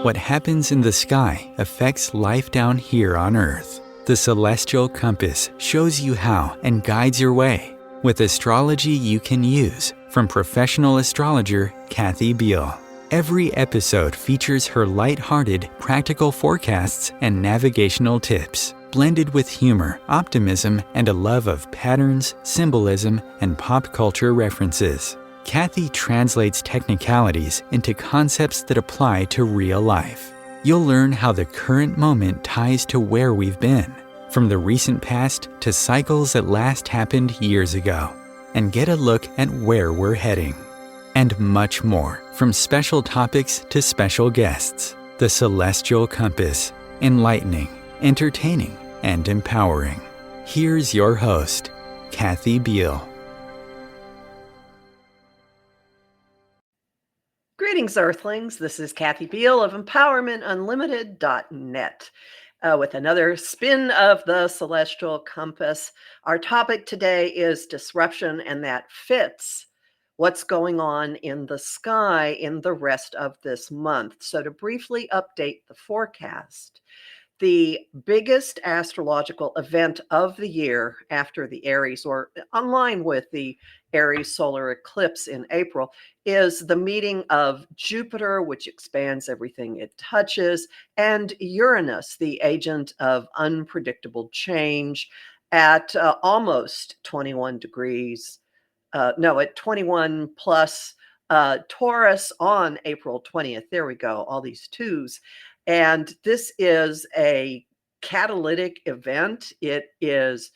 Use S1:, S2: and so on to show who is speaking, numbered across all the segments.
S1: What happens in the sky affects life down here on Earth. The celestial compass shows you how and guides your way with astrology you can use from professional astrologer Kathy Beale. Every episode features her light-hearted, practical forecasts and navigational tips, blended with humor, optimism, and a love of patterns, symbolism, and pop culture references. Kathy translates technicalities into concepts that apply to real life. You'll learn how the current moment ties to where we've been, from the recent past to cycles that last happened years ago, and get a look at where we're heading. And much more, from special topics to special guests. The Celestial Compass, enlightening, entertaining, and empowering. Here's your host, Kathy Beale.
S2: Greetings, Earthlings. This is Kathy Beale of EmpowermentUnlimited.net with another spin of the Celestial Compass. Our topic today is disruption, and that fits what's going on in the sky in the rest of this month. So to briefly update the forecast, the biggest astrological event of the year after the Aries, or online with the Aries solar eclipse in April, is the meeting of Jupiter, which expands everything it touches, and Uranus, the agent of unpredictable change, at almost 21 degrees. At 21 plus Taurus on April 20th. There we go, all these twos. And this is a catalytic event. It is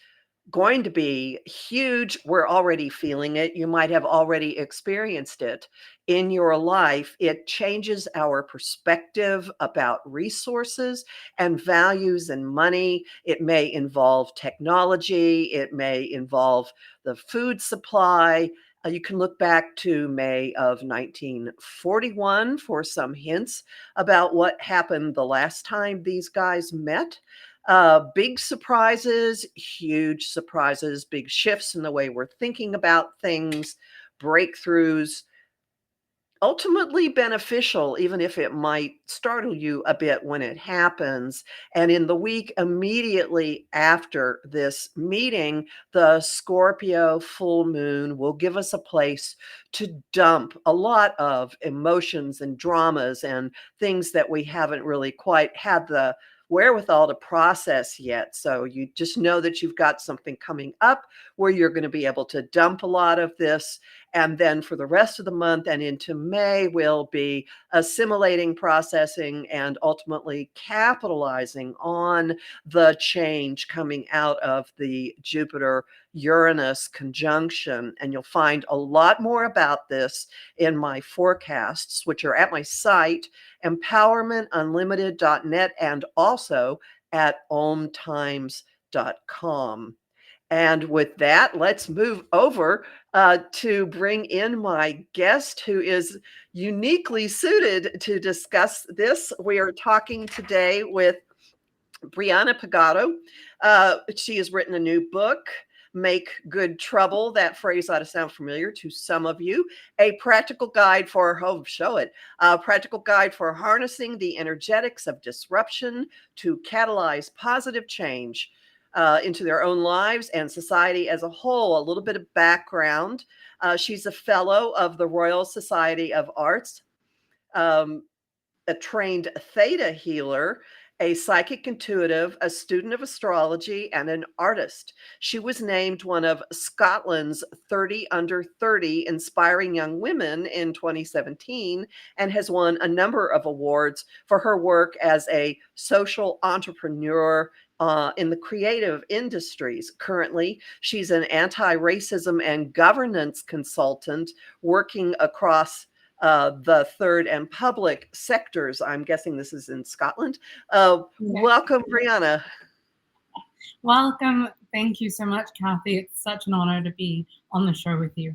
S2: going to be huge. We're already feeling it. You might have already experienced it in your life. It changes our perspective about resources and values and money. It may involve technology. It may involve the food supply. You can look back to May of 1941 for some hints about what happened the last time these guys met. Big surprises, huge surprises, big shifts in the way we're thinking about things, breakthroughs, ultimately beneficial, even if it might startle you a bit when it happens. And in the week immediately after this meeting, the Scorpio full moon will give us a place to dump a lot of emotions and dramas and things that we haven't really quite had the wherewithal to process yet. So you just know that you've got something coming up where you're going to be able to dump a lot of this. And then for the rest of the month and into May, we'll be assimilating, processing, and ultimately capitalizing on the change coming out of the Jupiter-Uranus conjunction. And you'll find a lot more about this in my forecasts, which are at my site, EmpowermentUnlimited.net, and also at omtimes.com. And with that, let's move over to bring in my guest, who is uniquely suited to discuss this. We are talking today with Briana Pegado. She has written a new book, Make Good Trouble. That phrase ought to sound familiar to some of you. A practical guide for, a practical guide for harnessing the energetics of disruption to catalyze positive change into their own lives and society as a whole. A little bit of background. She's a fellow of the Royal Society of Arts, a trained Theta Healer, a psychic intuitive, a student of astrology, and an artist. She was named one of Scotland's 30 under 30 inspiring young women in 2017 and has won a number of awards for her work as a social entrepreneur in the creative industries. Currently, she's an anti-racism and governance consultant working across the third and public sectors. I'm guessing this is in Scotland. Welcome, Briana.
S3: Welcome. Thank you so much, Kathy. It's such an honor to be on the show with you.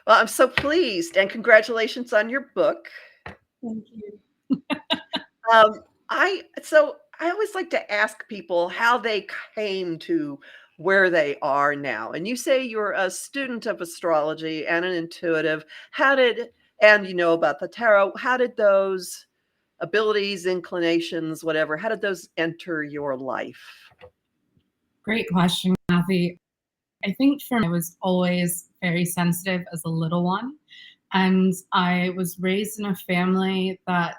S2: Well, I'm so pleased, and congratulations on your book.
S3: Thank you.
S2: I always like to ask people how they came to where they are now. And you say you're a student of astrology and an intuitive. And you know about the tarot. How did those abilities, inclinations, whatever? How did those enter your life?
S3: Great question, Kathy. I think for me, I was always very sensitive as a little one. And I was raised in a family that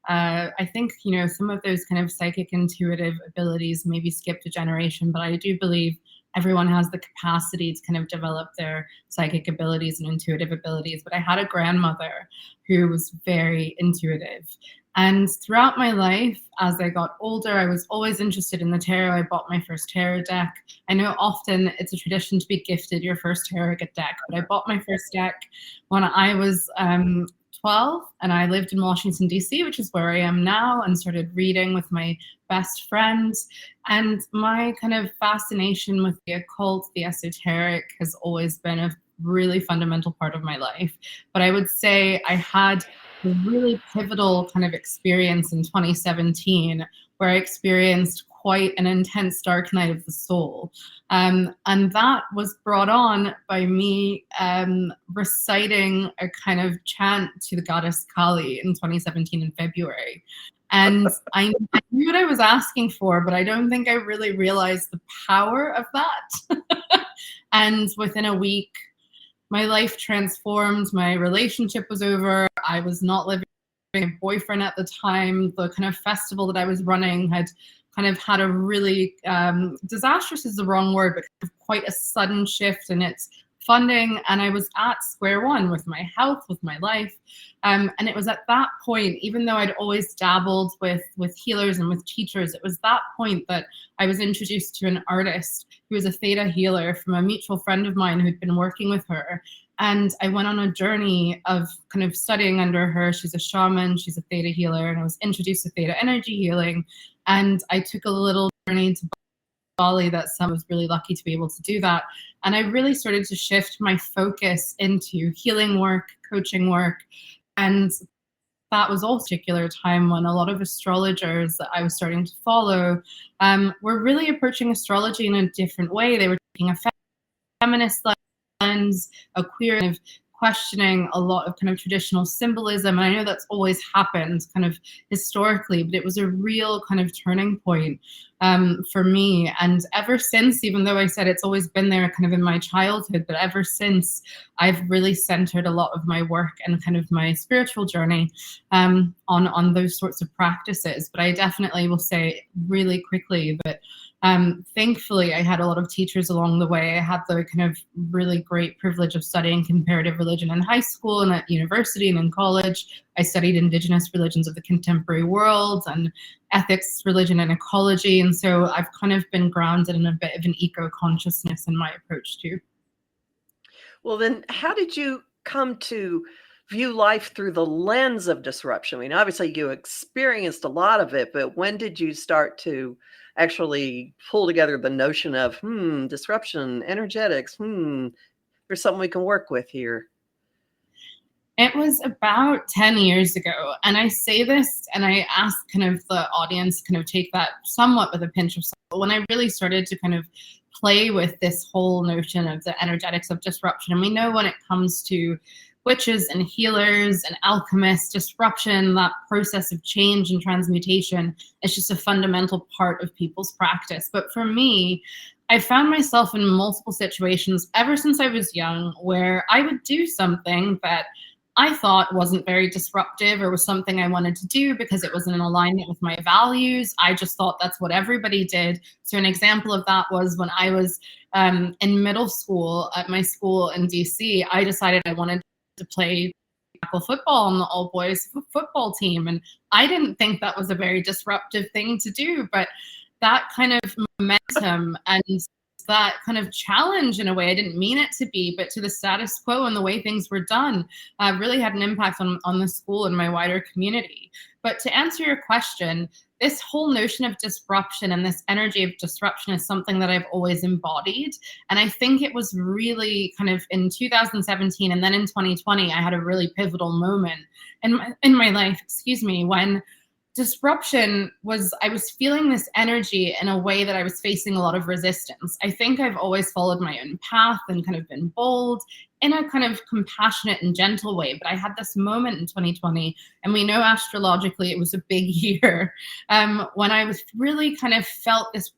S3: I think, some of those kind of psychic intuitive abilities maybe skipped a generation, but I do believe everyone has the capacity to kind of develop their psychic abilities and intuitive abilities. But I had a grandmother who was very intuitive. And throughout my life, as I got older, I was always interested in the tarot. I bought my first tarot deck. I know often it's a tradition to be gifted your first tarot deck, but I bought my first deck when I was 12, and I lived in Washington, D.C., which is where I am now, and started reading with my best friends. And my kind of fascination with the occult, the esoteric, has always been a really fundamental part of my life. But I would say I had a really pivotal kind of experience in 2017 where I experienced quite an intense dark night of the soul. And that was brought on by me reciting a kind of chant to the goddess Kali in 2017 in February. And I knew what I was asking for, but I don't think I really realized the power of that. And within a week, my life transformed. My relationship was over. I was not living with my boyfriend at the time. The kind of festival that I was running had kind of had a really disastrous is the wrong word, but quite a sudden shift in its funding. And I was at square one with my health, with my life. And it was at that point, even though I'd always dabbled with healers and with teachers, it was that point that I was introduced to an artist who was a Theta Healer from a mutual friend of mine who'd been working with her. And I went on a journey of kind of studying under her. She's a shaman, she's a Theta Healer, and I was introduced to Theta energy healing. And I took a little journey to Bali that summer. I was really lucky to be able to do that. And I really started to shift my focus into healing work, coaching work. And that was also a particular time when a lot of astrologers that I was starting to follow were really approaching astrology in a different way. They were taking a feminist lens, a queer kind of questioning a lot of kind of traditional symbolism. And I know that's always happened kind of historically, but it was a real kind of turning point for me. And ever since, even though I said it's always been there kind of in my childhood, but ever since, I've really centered a lot of my work and kind of my spiritual journey on those sorts of practices. But I definitely will say really quickly that thankfully, I had a lot of teachers along the way. I had the kind of really great privilege of studying comparative religion in high school and at university and in college. I studied indigenous religions of the contemporary world and ethics, religion, and ecology. And so I've kind of been grounded in a bit of an eco-consciousness in my approach too.
S2: Well, then how did you come to view life through the lens of disruption? I mean, obviously you experienced a lot of it, but when did you start to actually pull together the notion of, disruption, energetics, there's something we can work with here?
S3: It was about 10 years ago. And I say this and I ask kind of the audience kind of take that somewhat with a pinch of salt. When I really started to kind of play with this whole notion of the energetics of disruption, and we know when it comes to witches and healers and alchemists, disruption, that process of change and transmutation, is just a fundamental part of people's practice. But for me, I found myself in multiple situations ever since I was young where I would do something that I thought wasn't very disruptive or was something I wanted to do because it was in alignment with my values. I just thought that's what everybody did. So an example of that was when I was in middle school at my school in DC, I decided I wanted to play tackle football on the all boys football team. And I didn't think that was a very disruptive thing to do, but that kind of momentum and that kind of challenge, in a way, I didn't mean it to be, but to the status quo and the way things were done, really had an impact on the school and my wider community. But to answer your question, this whole notion of disruption and this energy of disruption is something that I've always embodied. And I think it was really kind of in 2017 and then in 2020, I had a really pivotal moment in my life, when disruption was, I was feeling this energy in a way that I was facing a lot of resistance. I think I've always followed my own path and kind of been bold in a kind of compassionate and gentle way. But I had this moment in 2020, and we know astrologically it was a big year, when I was really kind of felt this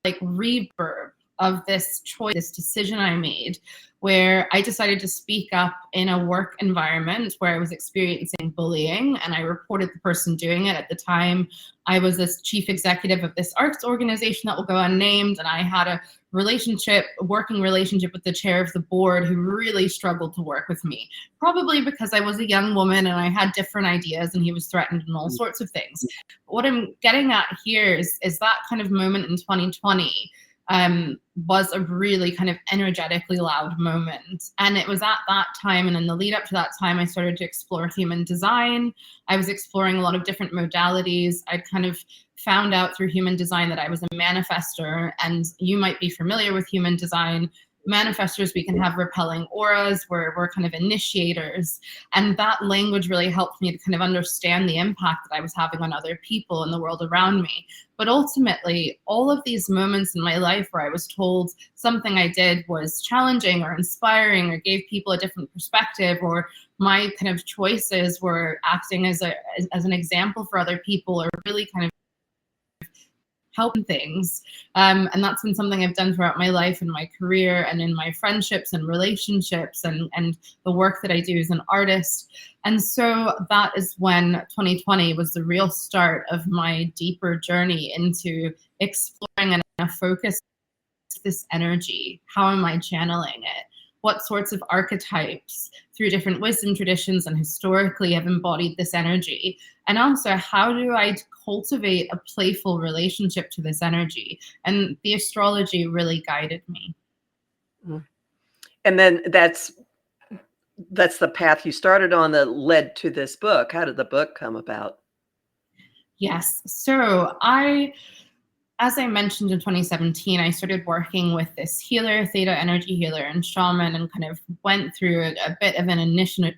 S3: like reverb of this choice, this decision I made, where I decided to speak up in a work environment where I was experiencing bullying, and I reported the person doing it. At the time, I was this chief executive of this arts organization that will go unnamed, and I had a working relationship with the chair of the board, who really struggled to work with me, probably because I was a young woman and I had different ideas, and he was threatened and all sorts of things. But what I'm getting at here is that kind of moment in 2020 was a really kind of energetically loud moment. And it was at that time, and in the lead up to that time, I started to explore human design. I was exploring a lot of different modalities. I'd kind of found out through human design that I was a manifestor, and you might be familiar with human design. Manifestors, we can have repelling auras, where we're kind of initiators. And that language really helped me to kind of understand the impact that I was having on other people in the world around me. But ultimately, all of these moments in my life where I was told something I did was challenging or inspiring or gave people a different perspective, or my kind of choices were acting as an example for other people, or really kind of helping things. And that's been something I've done throughout my life and my career and in my friendships and relationships and the work that I do as an artist. And so that is when 2020 was the real start of my deeper journey into exploring and focus this energy. How am I channeling it? What sorts of archetypes through different wisdom traditions and historically have embodied this energy? And also, how do I cultivate a playful relationship to this energy? And the astrology really guided me.
S2: And then that's the path you started on that led to this book. How did the book come about?
S3: Yes. So as I mentioned in 2017, I started working with this healer, Theta energy healer and shaman, and kind of went through a bit of an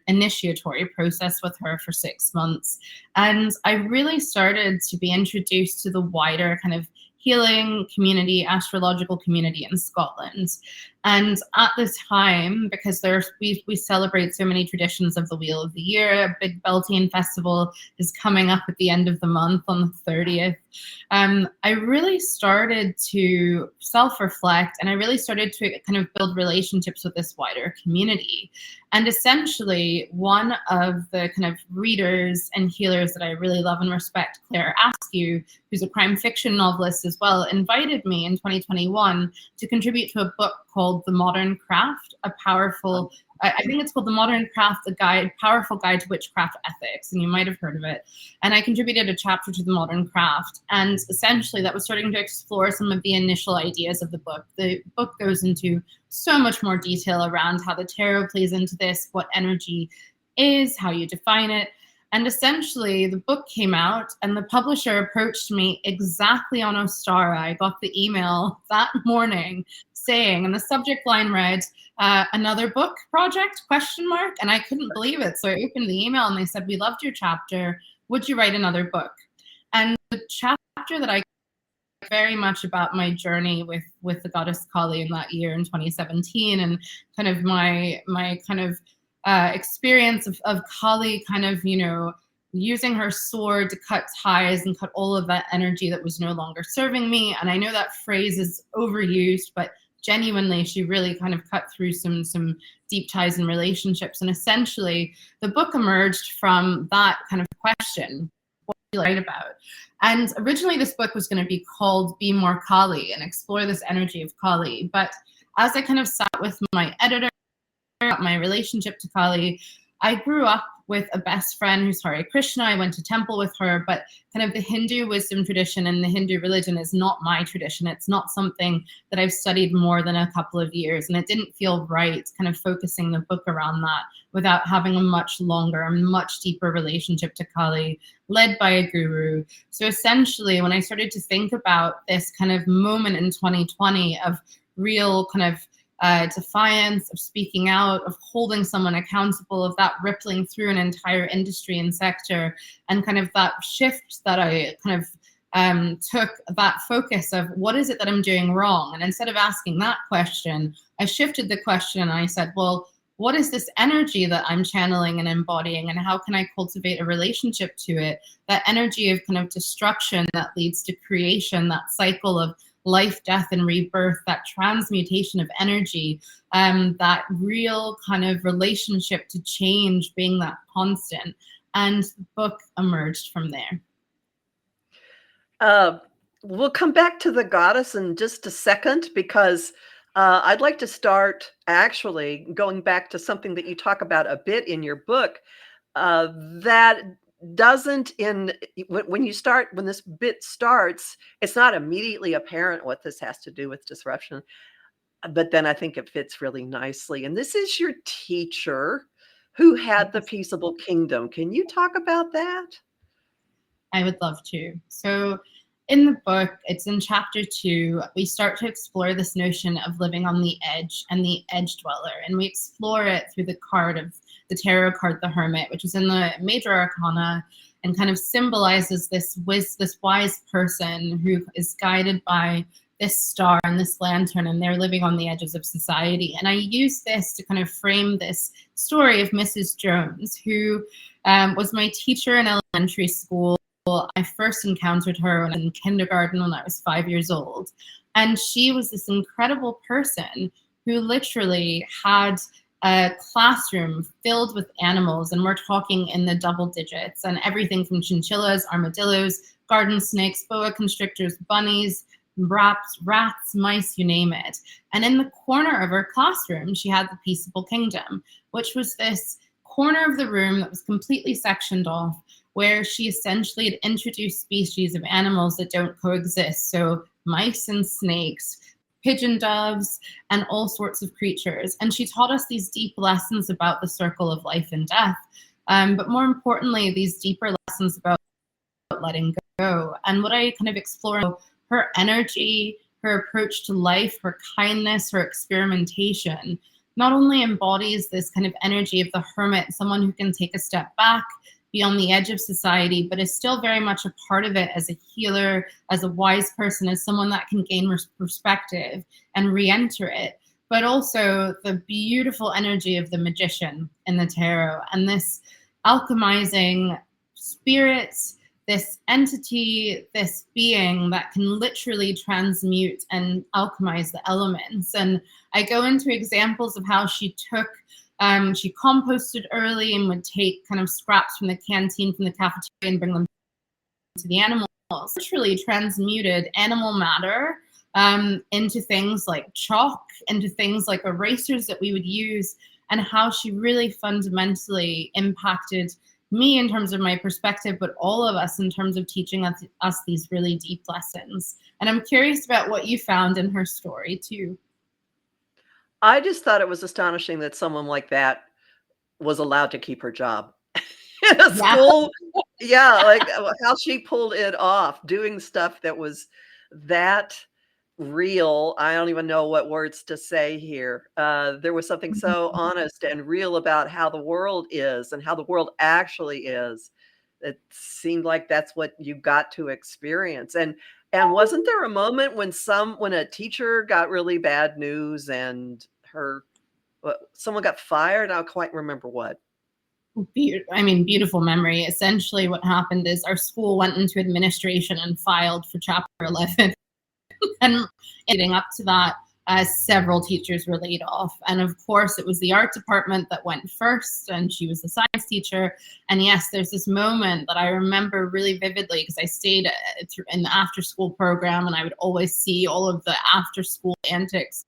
S3: initiatory process with her for 6 months. And I really started to be introduced to the wider kind of healing community, astrological community in Scotland. And at this time, because we celebrate so many traditions of the Wheel of the Year, a big Beltane festival is coming up at the end of the month on the 30th. I really started to self-reflect, and I really started to kind of build relationships with this wider community. And essentially, one of the kind of readers and healers that I really love and respect, Claire Askew, who's a crime fiction novelist as well, invited me in 2021 to contribute to a book called The Modern Craft, a powerful, I think it's called The Modern Craft, powerful guide to witchcraft ethics, and you might have heard of it. And I contributed a chapter to The Modern Craft, and essentially that was starting to explore some of the initial ideas of the book. The book goes into so much more detail around how the tarot plays into this, what energy is, how you define it. And essentially, the book came out, and the publisher approached me exactly on Ostara. I got the email that morning saying, and the subject line read, another book project, ? And I couldn't believe it. So I opened the email, and they said, we loved your chapter. Would you write another book? And the chapter that I very much about my journey with the goddess Kali in that year in 2017, and kind of my kind of experience of Kali kind of, using her sword to cut ties and cut all of that energy that was no longer serving me. And I know that phrase is overused, but genuinely, she really kind of cut through some deep ties in relationships. And essentially, the book emerged from that kind of question, what do you write about? And originally, this book was going to be called Be More Kali and explore this energy of Kali. But as I kind of sat with my editor, my relationship to Kali, I grew up with a best friend who's Hare Krishna. I went to temple with her, but kind of the Hindu wisdom tradition and the Hindu religion is not my tradition. It's not something that I've studied more than a couple of years, and it didn't feel right kind of focusing the book around that without having a much longer, much deeper relationship to Kali led by a guru. So essentially, when I started to think about this kind of moment in 2020 of real kind of defiance, of speaking out, of holding someone accountable, of that rippling through an entire industry and sector, and kind of that shift that I kind of took that focus of what is it that I'm doing wrong? And instead of asking that question, I shifted the question and I said, well, what is this energy that I'm channeling and embodying, and how can I cultivate a relationship to it? That energy of kind of destruction that leads to creation, that cycle of life, death, and rebirth, that transmutation of energy, that real kind of relationship to change being that constant. And the book emerged from there.
S2: We'll come back to the goddess in just a second, because I'd like to start actually going back to something that you talk about a bit in your book, that doesn't when this bit starts, it's not immediately apparent what this has to do with disruption, but then I think it fits really nicely. And this is your teacher who had the Peaceable Kingdom. Can you talk about that?
S3: I would love to. So in the book, it's in chapter 2, we start to explore this notion of living on the edge and the edge dweller. And we explore it through the card of the tarot card, the Hermit, which is in the major arcana and kind of symbolizes this wise person who is guided by this star and this lantern, and they're living on the edges of society. And I use this to kind of frame this story of Mrs. Jones, who was my teacher in elementary school. I first encountered her in kindergarten when I was 5 years old. And she was this incredible person who literally had a classroom filled with animals, and we're talking in the double digits, and everything from chinchillas, armadillos, garden snakes, boa constrictors, bunnies, rats, mice, you name it. And in the corner of her classroom, she had the Peaceable Kingdom, which was this corner of the room that was completely sectioned off, where she essentially had introduced species of animals that don't coexist. So mice and snakes, pigeon doves, and all sorts of creatures. And she taught us these deep lessons about the circle of life and death. But more importantly, these deeper lessons about letting go. And what I kind of explore, her energy, her approach to life, her kindness, her experimentation, not only embodies this kind of energy of the hermit, someone who can take a step back, be on the edge of society, but is still very much a part of it as a healer, as a wise person, as someone that can gain perspective and re-enter it. But also the beautiful energy of the magician in the tarot, and this alchemizing spirit, this entity, this being that can literally transmute and alchemize the elements. And I go into examples of how she took she composted early and would take kind of scraps from the canteen, from the cafeteria, and bring them to the animals. Literally transmuted animal matter into things like chalk, into things like erasers that we would use, and how she really fundamentally impacted me in terms of my perspective, but all of us in terms of teaching us these really deep lessons. And I'm curious about what you found in her story too.
S2: I just thought it was astonishing that someone like that was allowed to keep her job in a school. Yeah, like how she pulled it off, doing stuff that was that real. I don't even know what words to say here. There was something so honest and real about how the world is and how the world actually is. It seemed like that's what you got to experience. And wasn't there a moment when a teacher got really bad news and someone got fired? I don't quite remember what.
S3: Beautiful memory. Essentially what happened is our school went into administration and filed for Chapter 11. And leading up to that, several teachers were laid off. And of course, it was the art department that went first, and she was the science teacher. And yes, there's this moment that I remember really vividly, because I stayed in the after school program, and I would always see all of the after school antics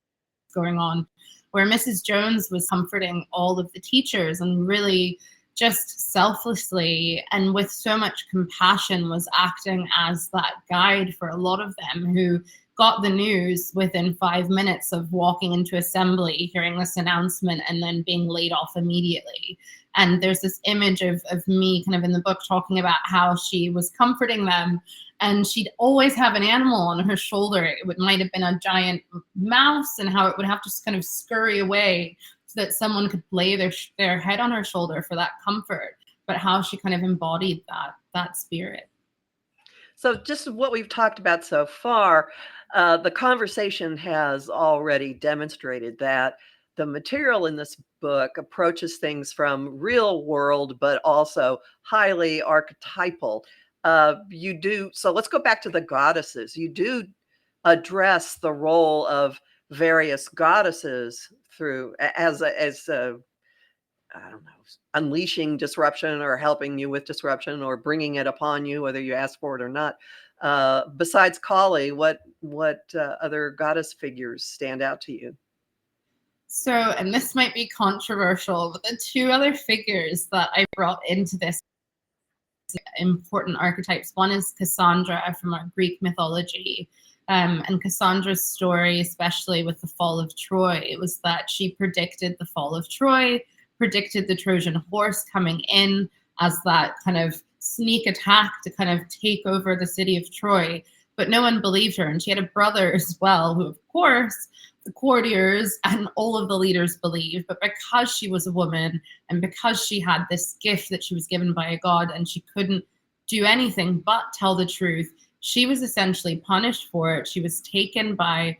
S3: going on, where Mrs. Jones was comforting all of the teachers and really just selflessly and with so much compassion was acting as that guide for a lot of them who got the news within 5 minutes of walking into assembly, hearing this announcement, and then being laid off immediately. And there's this image of me kind of in the book talking about how she was comforting them, and she'd always have an animal on her shoulder. It might have been a giant mouse, and how it would have to kind of scurry away so that someone could lay their head on her shoulder for that comfort, but how she kind of embodied that spirit.
S2: So just what we've talked about so far, the conversation has already demonstrated that the material in this book approaches things from real world, but also highly archetypal. So let's go back to the goddesses. You do address the role of various goddesses through as I don't know, unleashing disruption or helping you with disruption or bringing it upon you, whether you ask for it or not. Besides Kali, what other goddess figures stand out to you?
S3: So, and this might be controversial, but the two other figures that I brought into this important archetypes, one is Cassandra from our Greek mythology. And Cassandra's story, especially with the fall of Troy, it was that she predicted the fall of Troy, predicted the Trojan horse coming in as that kind of sneak attack to kind of take over the city of Troy. But no one believed her. And she had a brother as well, who, of course, the courtiers and all of the leaders believed. But because she was a woman and because she had this gift that she was given by a god and she couldn't do anything but tell the truth, she was essentially punished for it. She was taken by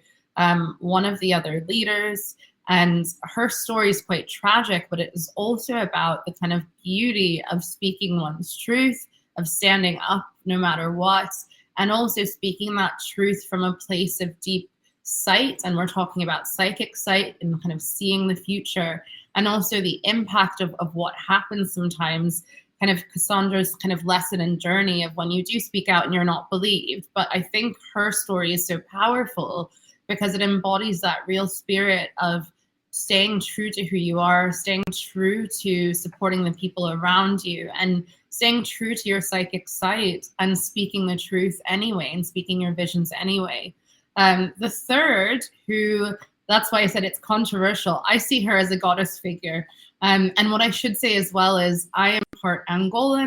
S3: one of the other leaders. And her story is quite tragic, but it is also about the kind of beauty of speaking one's truth, of standing up no matter what, and also speaking that truth from a place of deep sight. And we're talking about psychic sight and kind of seeing the future, and also the impact of what happens sometimes, kind of Cassandra's kind of lesson and journey of when you do speak out and you're not believed. But I think her story is so powerful because it embodies that real spirit of staying true to who you are, staying true to supporting the people around you, and staying true to your psychic sight and speaking the truth anyway and speaking your visions anyway. The third, who, that's why I said it's controversial, I see her as a goddess figure. And what I should say as well is I am part Angolan,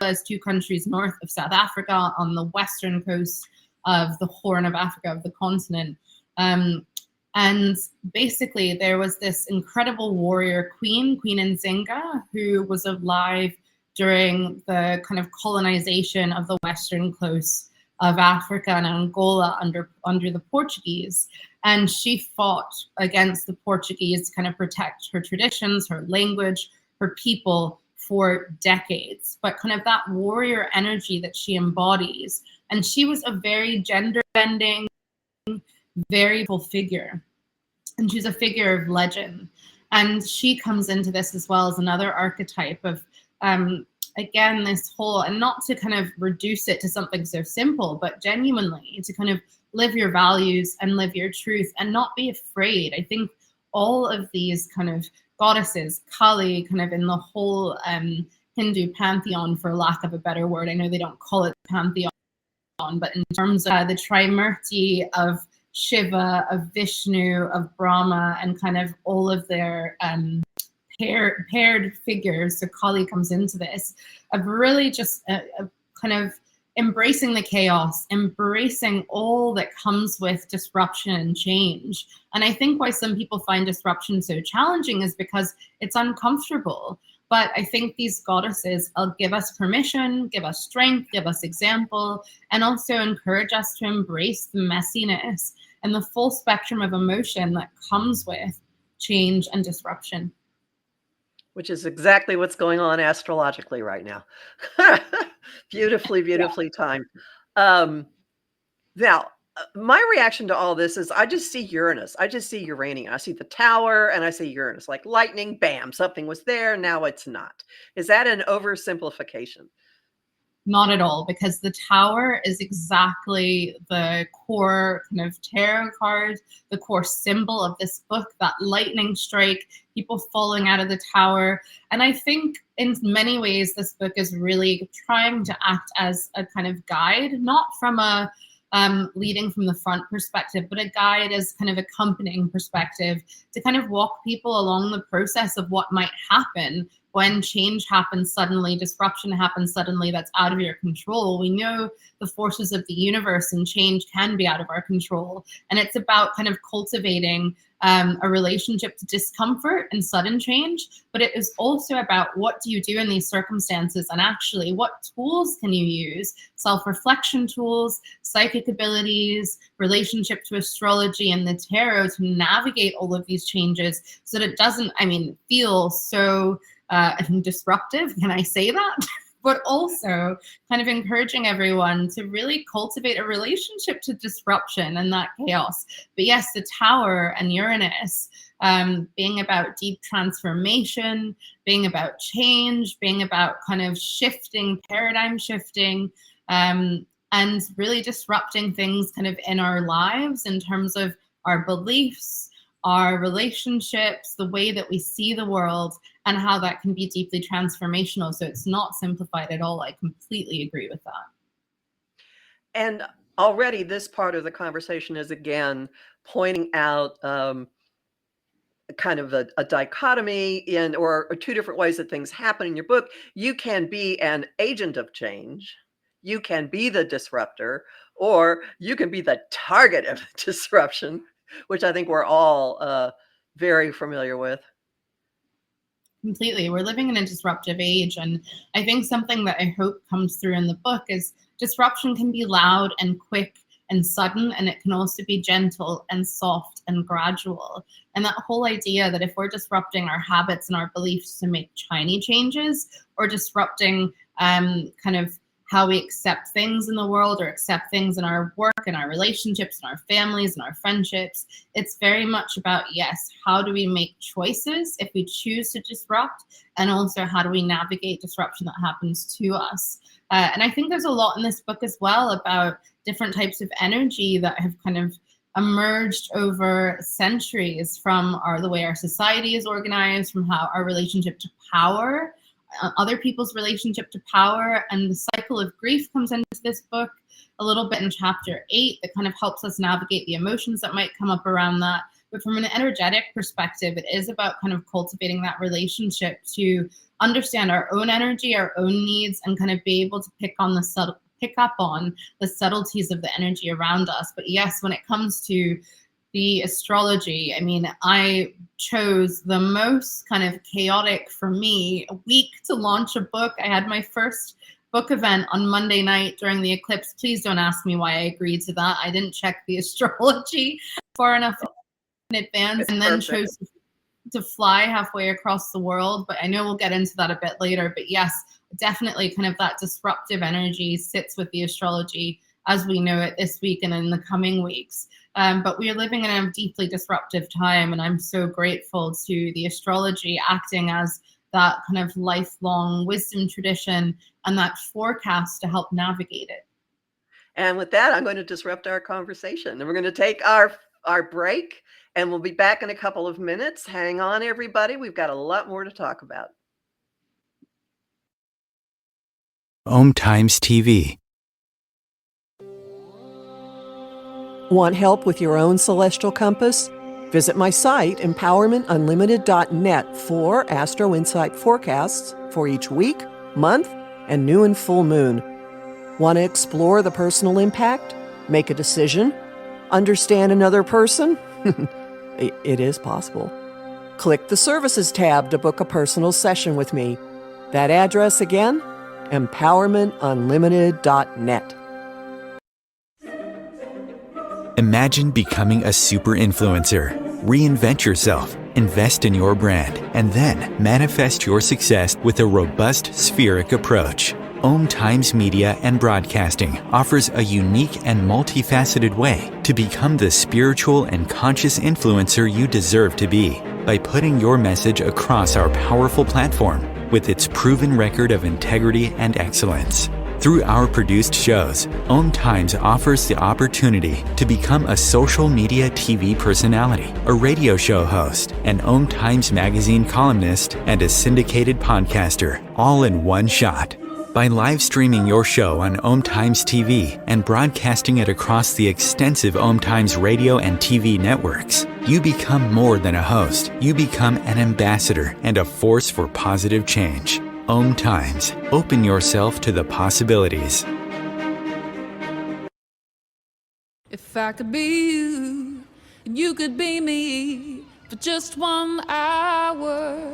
S3: as 2 countries north of South Africa on the western coast of the Horn of Africa, of the continent. And basically there was this incredible warrior queen, Queen Nzinga, who was alive during the kind of colonization of the western coast of Africa and Angola under the Portuguese. And she fought against the Portuguese to kind of protect her traditions, her language, her people for decades. But kind of that warrior energy that she embodies. And she was a very gender-bending, very full figure. And she's a figure of legend. And she comes into this as well as another archetype of, again, this whole, and not to kind of reduce it to something so simple, but genuinely to kind of live your values and live your truth and not be afraid. I think all of these kind of goddesses, Kali, kind of in the whole Hindu pantheon, for lack of a better word, I know they don't call it pantheon, but in terms of the Trimurti of Shiva, of Vishnu, of Brahma, and kind of all of their paired figures, so Kali comes into this, of really just a kind of embracing the chaos, embracing all that comes with disruption and change. And I think why some people find disruption so challenging is because it's uncomfortable. But I think these goddesses give us permission, give us strength, give us example, and also encourage us to embrace the messiness and the full spectrum of emotion that comes with change and disruption.
S2: Which is exactly what's going on astrologically right now. Beautifully timed. Now, my reaction to all this is I just see Uranus. I just see Uranian. I see the tower and I see Uranus, like lightning, bam, something was there, now it's not. Is that an oversimplification?
S3: Not at all, because the tower is exactly the core kind of tarot card, the core symbol of this book, that lightning strike, people falling out of the tower. And I think in many ways, this book is really trying to act as a kind of guide, not from a leading from the front perspective, but a guide as kind of accompanying perspective to kind of walk people along the process of what might happen when change happens suddenly, disruption happens suddenly that's out of your control. We know the forces of the universe and change can be out of our control. And it's about kind of cultivating a relationship to discomfort and sudden change, but it is also about what do you do in these circumstances, and actually what tools can you use, self-reflection tools, psychic abilities, relationship to astrology and the tarot to navigate all of these changes so that it doesn't, feel so disruptive. Can I say that? But also kind of encouraging everyone to really cultivate a relationship to disruption and that chaos. But yes, the Tower and Uranus being about deep transformation, being about change, being about kind of shifting, paradigm shifting, and really disrupting things kind of in our lives in terms of our beliefs, our relationships, the way that we see the world, and how that can be deeply transformational. So it's not simplified at all. I completely agree with that.
S2: And already this part of the conversation is again pointing out kind of a dichotomy in or two different ways that things happen in your book. You can be an agent of change, you can be the disruptor, or you can be the target of disruption, which I think we're all very familiar with.
S3: Completely. We're living in a disruptive age. And I think something that I hope comes through in the book is disruption can be loud and quick and sudden, and it can also be gentle and soft and gradual. And that whole idea that if we're disrupting our habits and our beliefs to make tiny changes, or disrupting kind of how we accept things in the world or accept things in our work and our relationships and our families and our friendships, it's very much about, yes, how do we make choices if we choose to disrupt, and also how do we navigate disruption that happens to us. And I think there's a lot in this book as well about different types of energy that have kind of emerged over centuries from the way our society is organized, from how our relationship to power, other people's relationship to power, and the cycle of grief comes into this book a little bit in chapter 8 that kind of helps us navigate the emotions that might come up around that. But from an energetic perspective, it is about kind of cultivating that relationship to understand our own energy, our own needs, and kind of be able to pick up on the subtleties of the energy around us. But yes, when it comes to the astrology, I chose the most kind of chaotic, for me, week to launch a book. I had my first book event on Monday night during the eclipse. Please don't ask me why I agreed to that. I didn't check the astrology far enough in advance, and then chose to fly halfway across the world. But I know we'll get into that a bit later. But yes, definitely kind of that disruptive energy sits with the astrology as we know it this week and in the coming weeks. But we are living in a deeply disruptive time, and I'm so grateful to the astrology acting as that kind of lifelong wisdom tradition and that forecast to help navigate it.
S2: And with that, I'm going to disrupt our conversation, and we're going to take our break, and we'll be back in a couple of minutes. Hang on, everybody. We've got a lot more to talk about.
S1: Om Times TV.
S4: Want help with your own celestial compass? Visit my site, empowermentunlimited.net, for Astro Insight forecasts for each week, month, and new and full moon. Want to explore the personal impact? Make a decision? Understand another person? It is possible. Click the Services tab to book a personal session with me. That address again? empowermentunlimited.net.
S1: Imagine becoming a super influencer. Reinvent yourself, invest in your brand, and then manifest your success with a robust spheric approach. Om Times Media and Broadcasting offers a unique and multifaceted way to become the spiritual and conscious influencer you deserve to be by putting your message across our powerful platform with its proven record of integrity and excellence. Through our produced shows, Om Times offers the opportunity to become a social media TV personality, a radio show host, an Om Times magazine columnist, and a syndicated podcaster, all in one shot. By live streaming your show on Om Times TV and broadcasting it across the extensive Om Times radio and TV networks, you become more than a host. You become an ambassador and a force for positive change. Om Times. Open yourself to the possibilities.
S5: If I could be you, and you could be me for just 1 hour.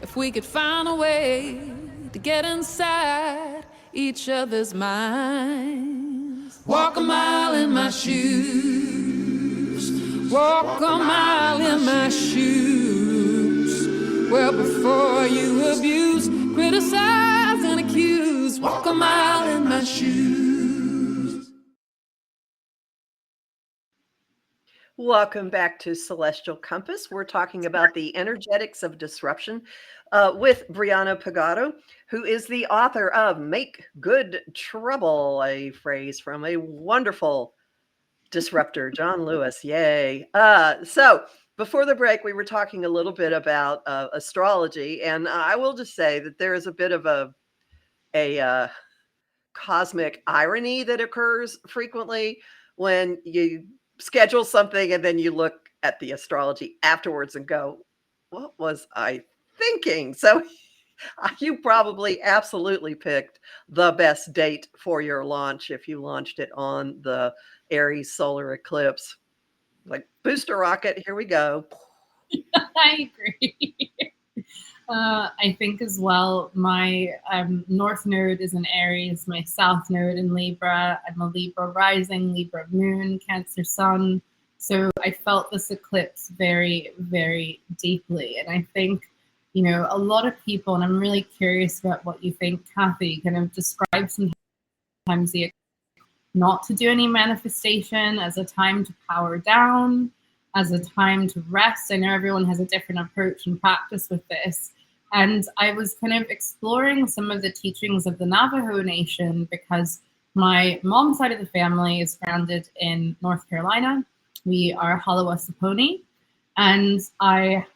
S5: If we could find a way to get inside each other's minds. Walk a mile in my shoes. Walk a mile in my shoes. Well, before you abuse, criticize, and accuse. Walk a mile in my shoes.
S2: Welcome back to Celestial Compass. We're talking about the energetics of disruption with Briana Pegado, who is the author of Make Good Trouble, a phrase from a wonderful disruptor, John Lewis. Yay. So before the break, we were talking a little bit about astrology, and I will just say that there is a bit of a cosmic irony that occurs frequently when you schedule something and then you look at the astrology afterwards and go, what was I thinking? So you probably absolutely picked the best date for your launch if you launched it on the Aries solar eclipse. Like, booster rocket, here we go.
S3: I agree. I think as well, my north node is in Aries, my south node in Libra. I'm a Libra rising, Libra moon, Cancer sun. So I felt this eclipse very, very deeply. And I think, you know, a lot of people, and I'm really curious about what you think, Kathy, kind of describe sometimes the not to do any manifestation as a time to power down, as a time to rest. I know everyone has a different approach and practice with this. And I was kind of exploring some of the teachings of the Navajo Nation because my mom's side of the family is grounded in North Carolina. We are Halawasaponi. And I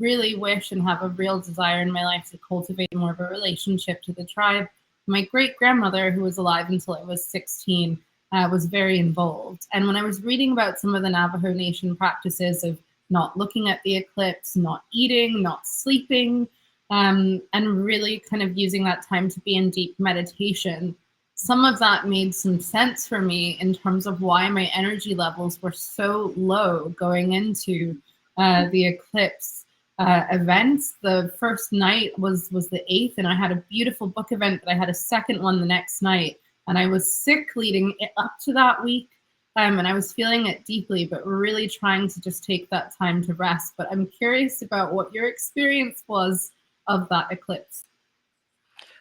S3: really wish and have a real desire in my life to cultivate more of a relationship to the tribe. My great-grandmother, who was alive until I was 16, was very involved. And when I was reading about some of the Navajo Nation practices of not looking at the eclipse, not eating, not sleeping, and really kind of using that time to be in deep meditation, some of that made some sense for me in terms of why my energy levels were so low going into the eclipse events. The first night was the 8th, and I had a beautiful book event, but I had a second one the next night. And I was sick leading up to that week, and I was feeling it deeply, but really trying to just take that time to rest. But I'm curious about what your experience was of that eclipse.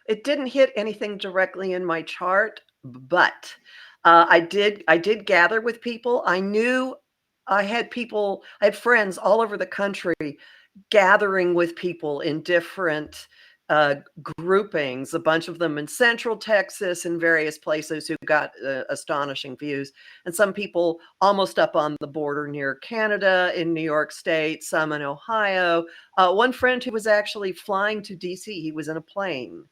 S2: It didn't hit anything directly in my chart, but I did gather with people. I knew I had friends all over the country gathering with people in different groupings, a bunch of them in Central Texas and various places who got astonishing views. And some people almost up on the border near Canada, in New York State, some in Ohio. One friend who was actually flying to DC, he was in a plane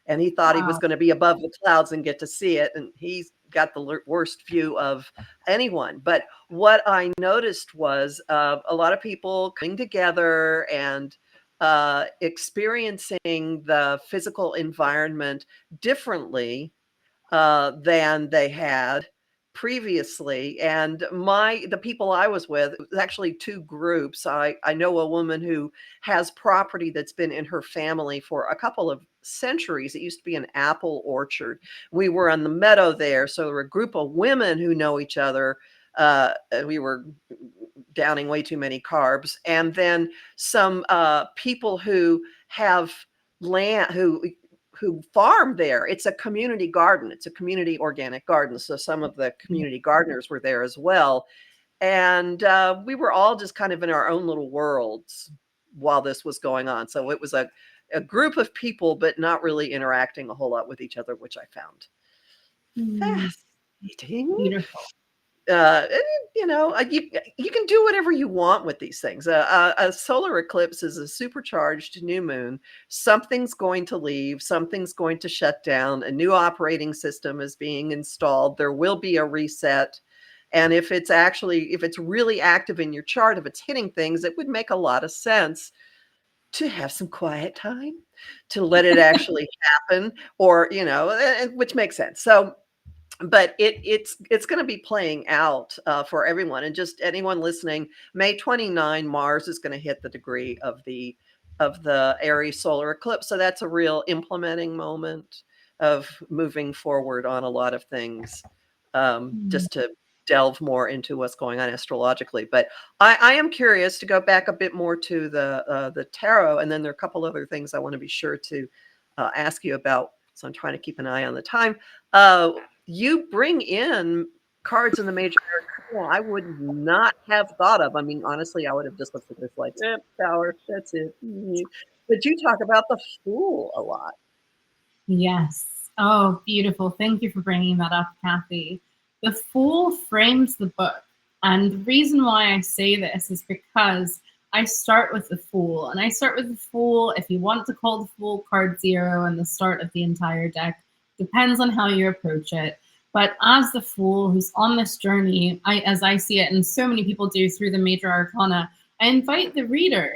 S2: and he thought he was going to be above the clouds and get to see it. And he's got the worst view of anyone. But what I noticed was a lot of people coming together and experiencing the physical environment differently than they had previously. And the people I was with, it was actually two groups. I know a woman who has property that's been in her family for a couple of centuries. It used to be an apple orchard. We were on the meadow there. So there were a group of women who know each other. We were downing way too many carbs. And then some people who have land, who farm there. It's a community garden. It's a community organic garden. So some of the community gardeners were there as well. And we were all just kind of in our own little worlds while this was going on. So it was a group of people, but not really interacting a whole lot with each other, which I found fascinating.
S3: Beautiful.
S2: You can do whatever you want with these things. A solar eclipse is a supercharged new moon. Something's going to leave. Something's going to shut down. A new operating system is being installed. There will be a reset. And if it's really active in your chart, if it's hitting things, it would make a lot of sense to have some quiet time, to let it actually happen, or, which makes sense. So, but it's going to be playing out for everyone, and just anyone listening. May 29, Mars is going to hit the degree of the Aries solar eclipse, so that's a real implementing moment of moving forward on a lot of things. Just to delve more into what's going on astrologically, but I am curious to go back a bit more to the tarot, and then there are a couple other things I want to be sure to ask you about. So I'm trying to keep an eye on the time. You bring in cards in the major arcana I would not have thought of. I mean, honestly, I would have just looked at this like, Tower, that's it. But you talk about the Fool a lot.
S3: Yes. Oh, beautiful. Thank you for bringing that up, Kathy. The Fool frames the book. And the reason why I say this is because I start with the Fool. And I start with the Fool, if you want to call the Fool card 0 and the start of the entire deck. Depends on how you approach it. But as the Fool who's on this journey, as I see it, and so many people do through the major arcana, I invite the reader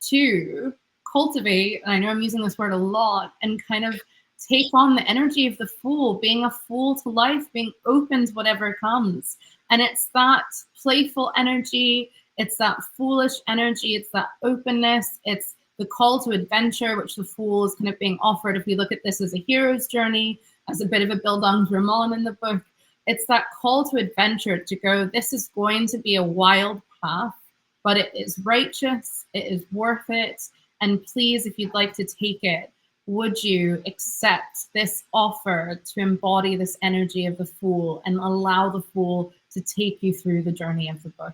S3: to cultivate, and I know I'm using this word a lot, and kind of take on the energy of the Fool, being a fool to life, being open to whatever comes. And it's that playful energy, it's that foolish energy, it's that openness, it's the call to adventure, which the Fool is kind of being offered. If we look at this as a hero's journey, as a bit of a Bildungsroman in the book, it's that call to adventure, to go, this is going to be a wild path, but it is righteous, it is worth it, and please, if you'd like to take it, would you accept this offer to embody this energy of the Fool and allow the Fool to take you through the journey of the book?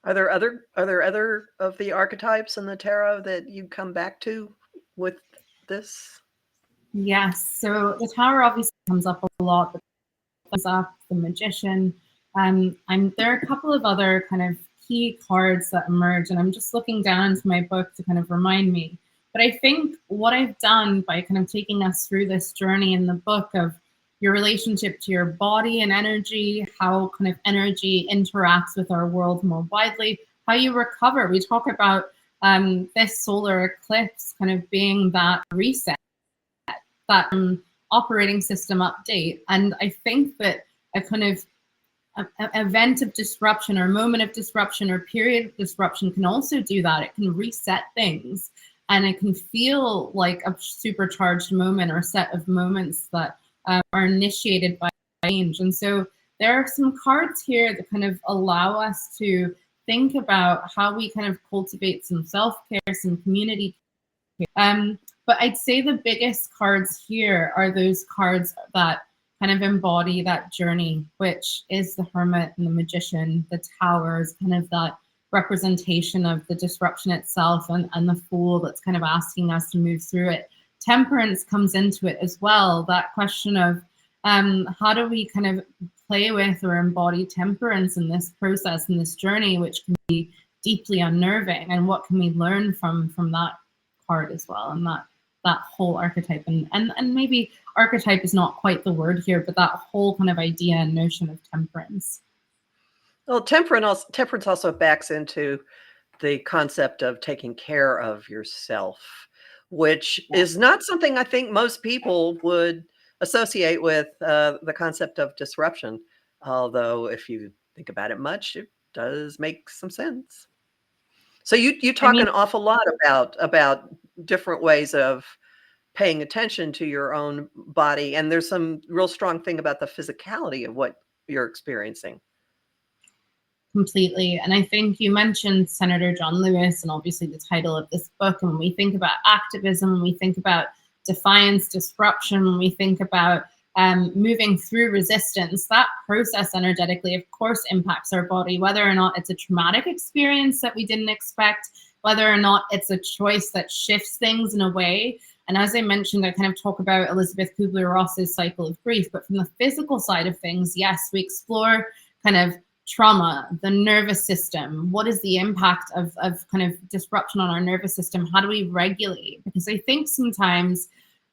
S2: Are there other of the archetypes in the tarot that you come back to with this?
S3: Yes, so the Tower obviously comes up a lot. The Magician. There are a couple of other kind of key cards that emerge, and I'm just looking down into my book to kind of remind me. But I think what I've done by kind of taking us through this journey in the book of your relationship to your body and energy, how kind of energy interacts with our world more widely, how you recover. We talk about this solar eclipse kind of being that reset, that operating system update. And I think that a kind of event of disruption or moment of disruption or period of disruption can also do that. It can reset things, and it can feel like a supercharged moment or set of moments that are initiated by change. And so there are some cards here that kind of allow us to think about how we kind of cultivate some self-care, some community care. But I'd say the biggest cards here are those cards that kind of embody that journey, which is the Hermit and the Magician. The Tower is kind of that representation of the disruption itself, and the Fool that's kind of asking us to move through it. Temperance comes into it as well, that question of how do we kind of play with or embody temperance in this process, in this journey, which can be deeply unnerving, and what can we learn from that card as well, and that whole archetype. And maybe archetype is not quite the word here, but that whole kind of idea and notion of temperance.
S2: Well, temperance also backs into the concept of taking care of yourself, which is not something I think most people would associate with the concept of disruption. Although if you think about it much, it does make some sense. So you talk an awful lot about different ways of paying attention to your own body, and there's some real strong thing about the physicality of what you're experiencing.
S3: Completely. And I think you mentioned Senator John Lewis and obviously the title of this book. And when we think about activism, when we think about defiance, disruption, when we think about moving through resistance, that process energetically, of course, impacts our body, whether or not it's a traumatic experience that we didn't expect, whether or not it's a choice that shifts things in a way. And as I mentioned, I kind of talk about Elizabeth Kubler-Ross's cycle of grief, but from the physical side of things, yes, we explore kind of trauma, the nervous system. What is the impact of kind of disruption on our nervous system? How do we regulate? Because I think sometimes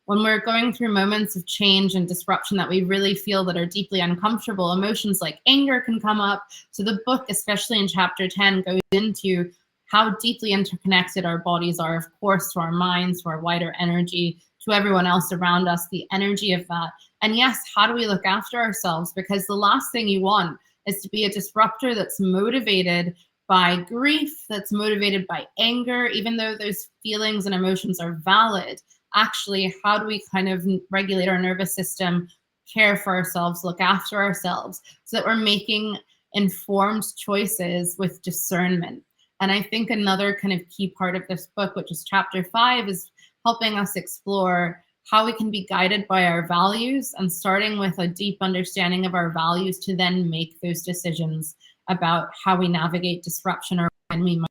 S3: when we're going through moments of change and disruption that we really feel that are deeply uncomfortable, emotions like anger can come up. So the book, especially in chapter 10, goes into how deeply interconnected our bodies are, of course, to our minds, to our wider energy, to everyone else around us, the energy of that. And yes, how do we look after ourselves? Because the last thing you want is to be a disruptor that's motivated by grief, that's motivated by anger, even though those feelings and emotions are valid. Actually, how do we kind of regulate our nervous system, care for ourselves, look after ourselves, so that we're making informed choices with discernment? And I think another kind of key part of this book, which is chapter 5, is helping us explore how we can be guided by our values, and starting with a deep understanding of our values to then make those decisions about how we navigate disruption, or when we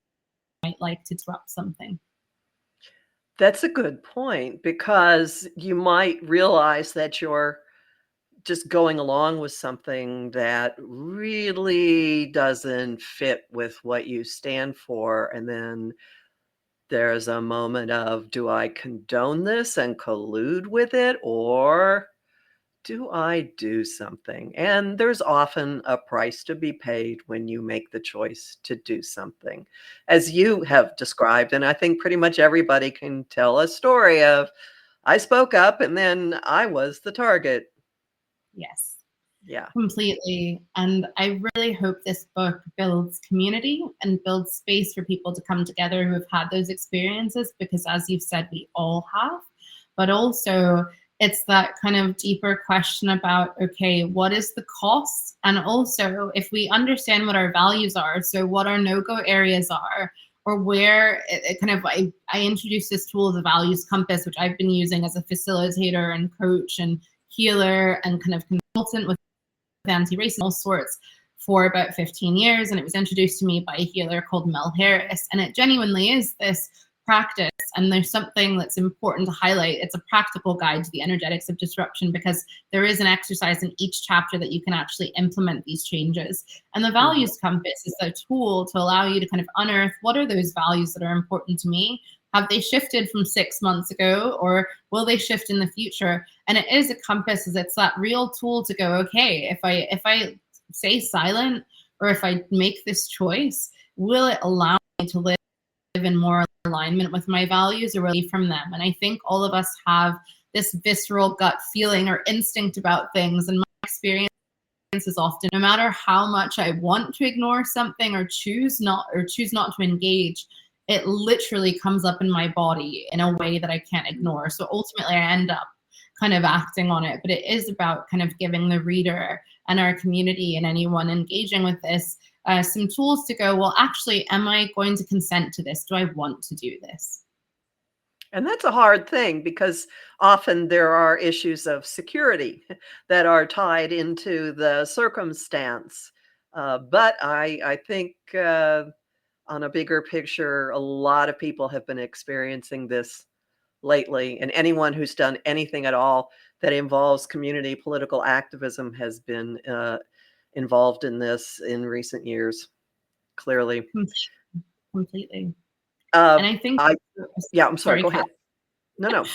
S3: might like to disrupt something.
S2: That's a good point, because you might realize that you're just going along with something that really doesn't fit with what you stand for. And then there's a moment of, do I condone this and collude with it, or do I do something? And there's often a price to be paid when you make the choice to do something, as you have described. And I think pretty much everybody can tell a story of, I spoke up and then I was the target.
S3: Yes.
S2: Yeah.
S3: Completely. And I really hope this book builds community and builds space for people to come together who have had those experiences, because as you've said, we all have. But also, it's that kind of deeper question about, okay, what is the cost? And also, if we understand what our values are, so what our no-go areas are, or where I introduced this tool, the values compass, which I've been using as a facilitator and coach and healer and kind of consultant with anti-racism, all sorts, for about 15 years. And it was introduced to me by a healer called Mel Harris. And it genuinely is this practice. And there's something that's important to highlight. It's a practical guide to the energetics of disruption, because there is an exercise in each chapter that you can actually implement these changes. And the values compass is a tool to allow you to kind of unearth, what are those values that are important to me? Have they shifted from 6 months ago, or will they shift in the future? And it is a compass, is it's that real tool to go, okay, if I stay silent, or if I make this choice, will it allow me to live in more alignment with my values, or really from them? And I think all of us have this visceral gut feeling or instinct about things. And my experience is often, no matter how much I want to ignore something or choose not to engage, it literally comes up in my body in a way that I can't ignore. So ultimately I end up kind of acting on it. But it is about kind of giving the reader and our community and anyone engaging with this some tools to go, well, actually, am I going to consent to this? Do I want to do this?
S2: And that's a hard thing, because often there are issues of security that are tied into the circumstance. But I think on a bigger picture, a lot of people have been experiencing this lately. And anyone who's done anything at all that involves community political activism has been involved in this in recent years, clearly.
S3: Completely. And I think,
S2: I'm sorry, go ahead. No.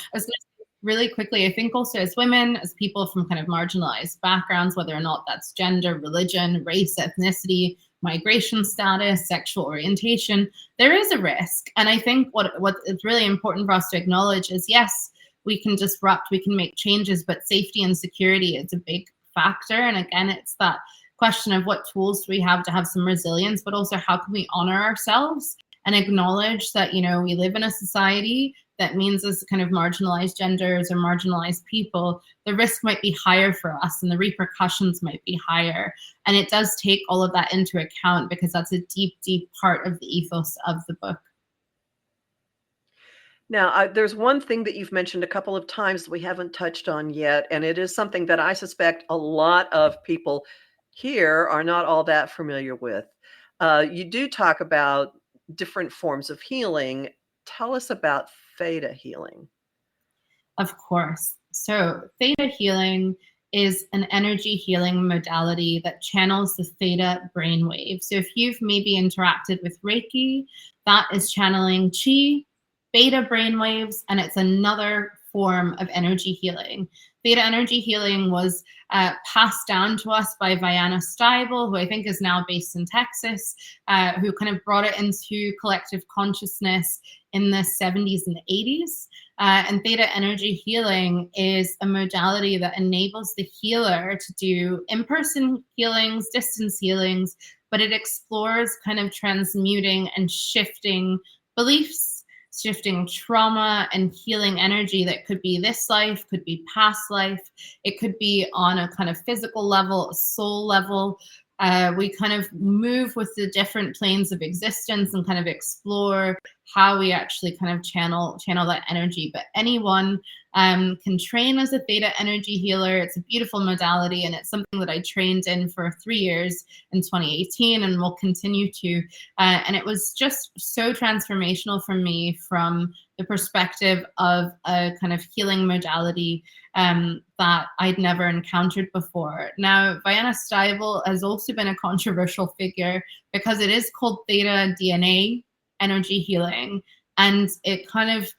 S3: Really quickly, I think also as women, as people from kind of marginalized backgrounds, whether or not that's gender, religion, race, ethnicity, migration status, sexual orientation, there is a risk. And I think what is really important for us to acknowledge is, yes, we can disrupt, we can make changes, but safety and security is a big factor. And again, it's that question of what tools do we have to have some resilience, but also how can we honor ourselves and acknowledge that, you know, we live in a society that means as kind of marginalized genders or marginalized people, the risk might be higher for us and the repercussions might be higher. And it does take all of that into account, because that's a deep, deep part of the ethos of the book.
S2: Now, there's one thing that you've mentioned a couple of times that we haven't touched on yet, and it is something that I suspect a lot of people here are not all that familiar with. You do talk about different forms of healing. Tell us about theta healing.
S3: Of course. So, theta healing is an energy healing modality that channels the theta brainwave. So, if you've maybe interacted with Reiki, that is channeling chi, beta brainwaves, and it's another form of energy healing. Theta energy healing was passed down to us by Briana Pegado, who I think is now based in Texas, who kind of brought it into collective consciousness in the 70s and 80s. And theta energy healing is a modality that enables the healer to do in-person healings, distance healings, but it explores kind of transmuting and shifting beliefs, shifting trauma, and healing energy that could be this life, could be past life. It could be on a kind of physical level, a soul level. We kind of move with the different planes of existence and kind of explore how we actually kind of channel that energy. But anyone can train as a theta energy healer. It's a beautiful modality, and it's something that I trained in for 3 years in 2018 and will continue to. And it was just so transformational for me from the perspective of a kind of healing modality that I'd never encountered before. Now, Briana Pegado has also been a controversial figure because it is called theta DNA energy healing, and it kind of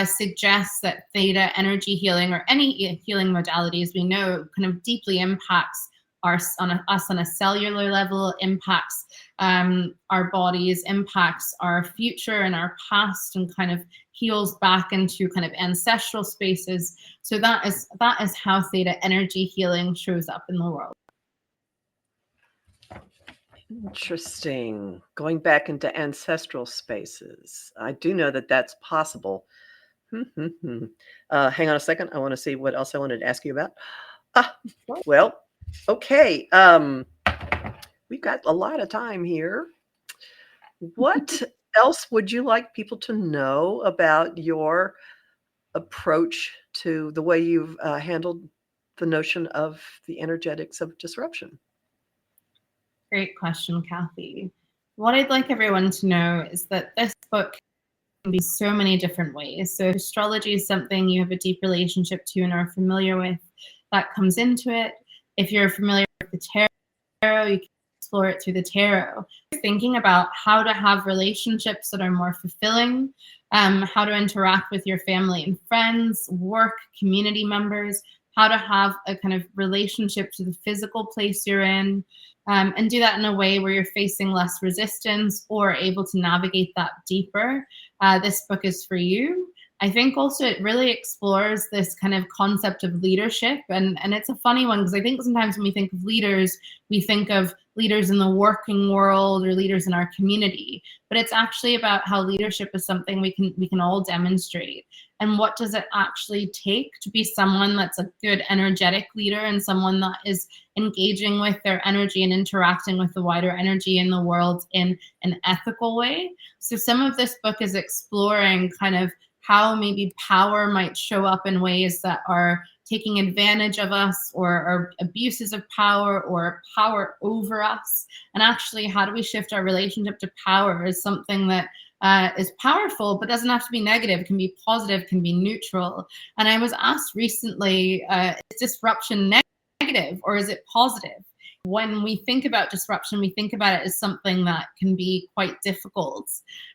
S3: suggests that theta energy healing, or any healing modalities we know, kind of deeply impacts us on a cellular level, impacts our bodies, impacts our future and our past, and kind of heals back into kind of ancestral spaces. So that is how theta energy healing shows up in the world.
S2: Interesting. Going back into ancestral spaces. I do know that that's possible. Hang on a second. I want to see what else I wanted to ask you about. Well, okay. We've got a lot of time here. What else would you like people to know about your approach to the way you've handled the notion of the energetics of disruption?
S3: Great question, Kathy. What I'd like everyone to know is that this book can be so many different ways. So if astrology is something you have a deep relationship to and are familiar with, that comes into it. If you're familiar with the tarot, you can explore it through the tarot. Thinking about how to have relationships that are more fulfilling, how to interact with your family and friends, work, community members, how to have a kind of relationship to the physical place you're in, and do that in a way where you're facing less resistance or able to navigate that deeper. This book is for you. I think also it really explores this kind of concept of leadership. And it's a funny one, because I think sometimes when we think of leaders, we think of leaders in the working world or leaders in our community. But it's actually about how leadership is something we can all demonstrate. And what does it actually take to be someone that's a good energetic leader and someone that is engaging with their energy and interacting with the wider energy in the world in an ethical way? So some of this book is exploring kind of how maybe power might show up in ways that are taking advantage of us, or abuses of power, or power over us. And actually, how do we shift our relationship to power as something that is powerful, but doesn't have to be negative. It can be positive, can be neutral. And I was asked recently, is disruption negative or is it positive? When we think about disruption, we think about it as something that can be quite difficult.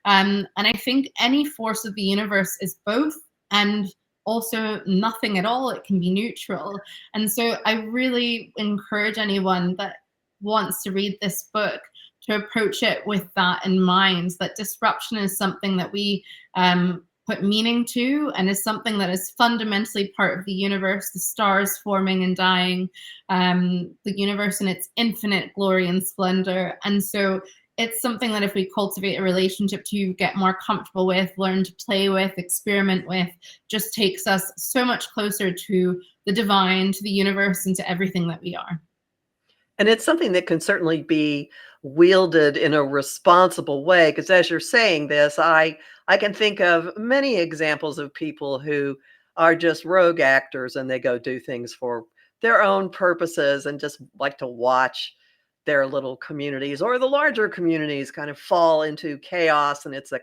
S3: And I think any force of the universe is both, and also nothing at all. It can be neutral. And so I really encourage anyone that wants to read this book to approach it with that in mind, that disruption is something that we put meaning to, and is something that is fundamentally part of the universe, the stars forming and dying, the universe in its infinite glory and splendor. And so it's something that if we cultivate a relationship to get more comfortable with, learn to play with, experiment with, just takes us so much closer to the divine, to the universe, and to everything that we are.
S2: And it's something that can certainly be wielded in a responsible way, because as you're saying this, I can think of many examples of people who are just rogue actors, and they go do things for their own purposes and just like to watch their little communities, or the larger communities kind of fall into chaos, and it's a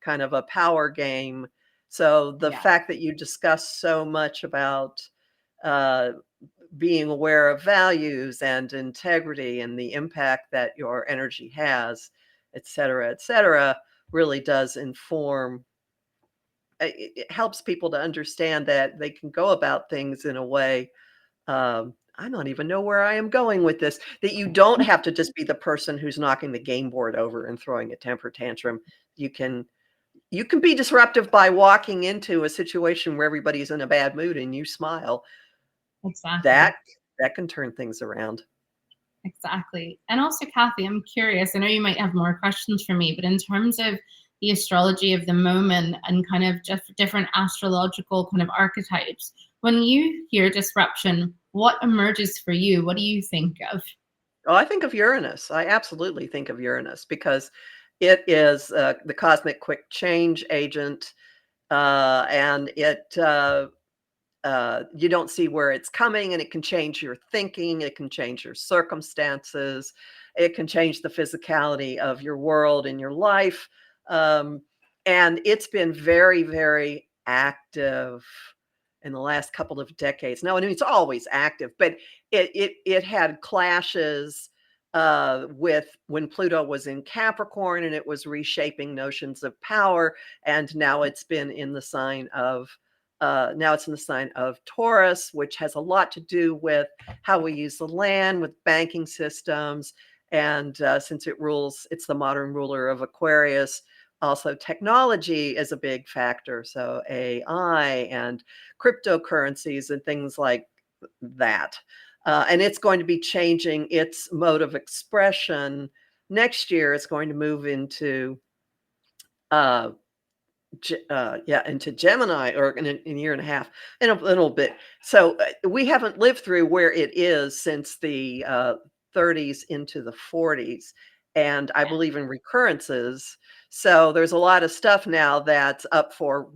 S2: kind of a power game. So the
S3: Yeah.
S2: fact that you discuss so much about uh, being aware of values and integrity and the impact that your energy has, et cetera, really does inform. It helps people to understand that they can go about things in a way. I don't even know where I am going with this. That you don't have to just be the person who's knocking the game board over and throwing a temper tantrum. You can be disruptive by walking into a situation where everybody's in a bad mood and you smile.
S3: Exactly.
S2: That can turn things around.
S3: Exactly. And also, Kathy, I'm curious, I know you might have more questions for me, but in terms of the astrology of the moment and kind of just different astrological kind of archetypes, when you hear disruption, what emerges for you? What do you think of?
S2: Oh, I think of Uranus. I absolutely think of Uranus because it is the cosmic quick change agent, and you don't see where it's coming, and it can change your thinking, it can change your circumstances, it can change the physicality of your world and your life. And it's been very, very active in the last couple of decades. Now, I mean, it's always active, but it had clashes with when Pluto was in Capricorn, and it was reshaping notions of power. And now it's been in the sign of Taurus, which has a lot to do with how we use the land, with banking systems. And since it's the modern ruler of Aquarius, also technology is a big factor. So AI and cryptocurrencies and things like that. And it's going to be changing its mode of expression. Next year, it's going to move into into Gemini, or in a year and a half, in a little bit. So we haven't lived through where it is since the 30s into the 40s, and I believe in recurrences. So there's a lot of stuff now that's up for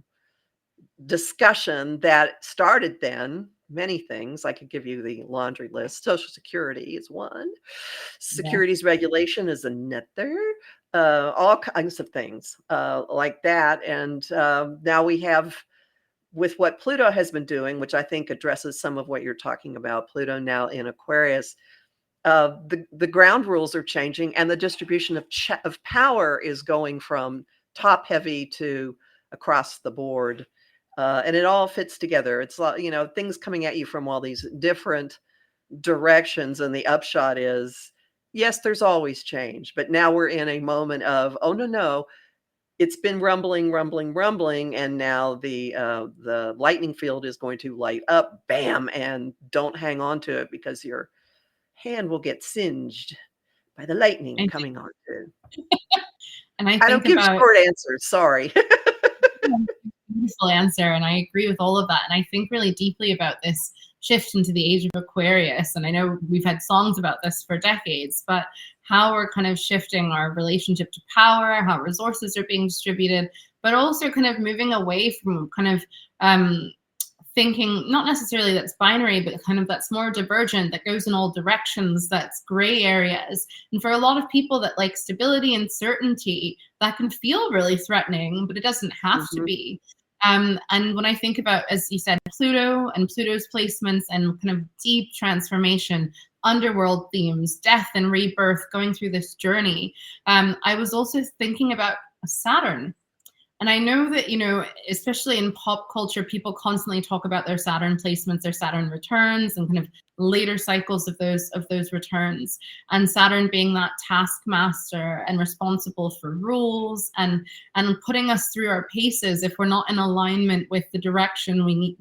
S2: discussion that started then. Many things. I could give you the laundry list. Social Security is one. Securities regulation is another. All kinds of things like that. And now we have, with what Pluto has been doing, which I think addresses some of what you're talking about, Pluto now in Aquarius, the ground rules are changing, and the distribution of power is going from top heavy to across the board. And it all fits together. It's like, things coming at you from all these different directions. And the upshot is, yes, there's always change, but now we're in a moment of, oh, no, it's been rumbling. And now the lightning field is going to light up, bam, and don't hang on to it because your hand will get singed by the lightning coming on too.
S3: And I
S2: don't give short answers. Sorry.
S3: Beautiful answer, and I agree with all of that. And I think really deeply about this shift into the age of Aquarius. And I know we've had songs about this for decades, but how we're kind of shifting our relationship to power, how resources are being distributed, but also kind of moving away from kind of thinking not necessarily that's binary, but kind of that's more divergent, that goes in all directions, that's gray areas. And for a lot of people that like stability and certainty, that can feel really threatening, but it doesn't have to be. And when I think about, as you said, Pluto and Pluto's placements and kind of deep transformation, underworld themes, death and rebirth, going through this journey, I was also thinking about Saturn. And I know that, especially in pop culture, people constantly talk about their Saturn placements, their Saturn returns, and kind of later cycles of those returns. And Saturn being that taskmaster and responsible for rules and putting us through our paces if we're not in alignment with the direction we need,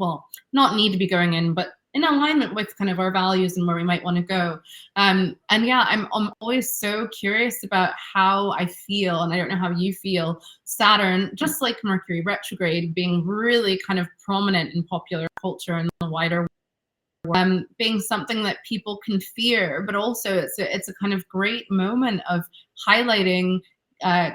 S3: not need to be going in, but in alignment with kind of our values and where we might want to go. And yeah, I'm always so curious about how I feel, and I don't know how you feel, Saturn, just like Mercury retrograde, being really kind of prominent in popular culture and the wider world, being something that people can fear, but also it's a kind of great moment of highlighting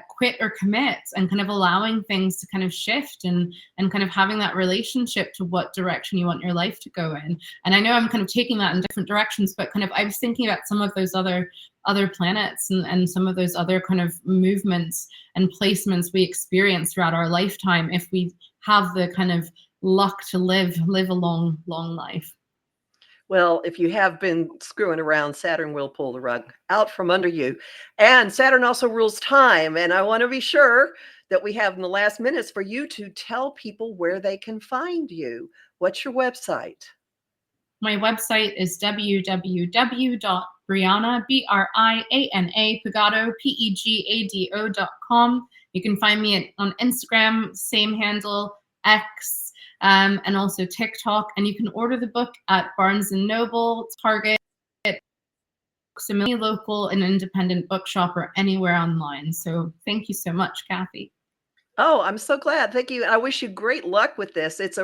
S3: quit or commit, and kind of allowing things to kind of shift and kind of having that relationship to what direction you want your life to go in. And I know I'm kind of taking that in different directions, but kind of I was thinking about some of those other other planets and some of those other kind of movements and placements we experience throughout our lifetime if we have the kind of luck to live a long life.
S2: Well, if you have been screwing around, Saturn will pull the rug out from under you. And Saturn also rules time. And I want to be sure that we have in the last minutes for you to tell people where they can find you. What's your website?
S3: My website is www.briana, Briana Pegado, Pegado.com. You can find me on Instagram, same handle, X, and also TikTok. And you can order the book at Barnes & Noble, Target, any local and independent bookshop, or anywhere online. So thank you so much, Kathy.
S2: Oh, I'm so glad. Thank you. I wish you great luck with this. It's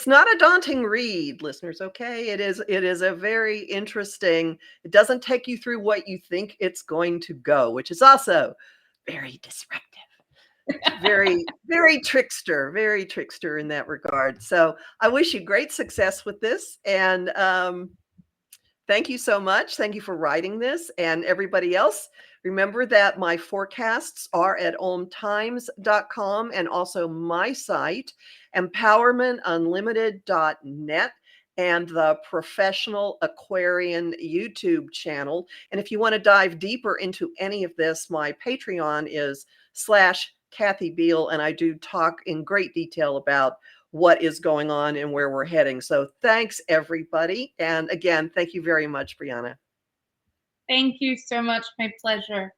S2: not a daunting read, listeners. Okay. It is a very interesting, it doesn't take you through what you think it's going to go, which is also very disruptive. Very, very trickster in that regard. So I wish you great success with this. And thank you so much. Thank you for writing this. And everybody else, remember that my forecasts are at omtimes.com and also my site, empowermentunlimited.net, and the Professional Aquarian YouTube channel. And if you want to dive deeper into any of this, my Patreon is /Kathy Beal, and I do talk in great detail about what is going on and where we're heading. So thanks, everybody. And again, thank you very much, Briana.
S3: Thank you so much. My pleasure.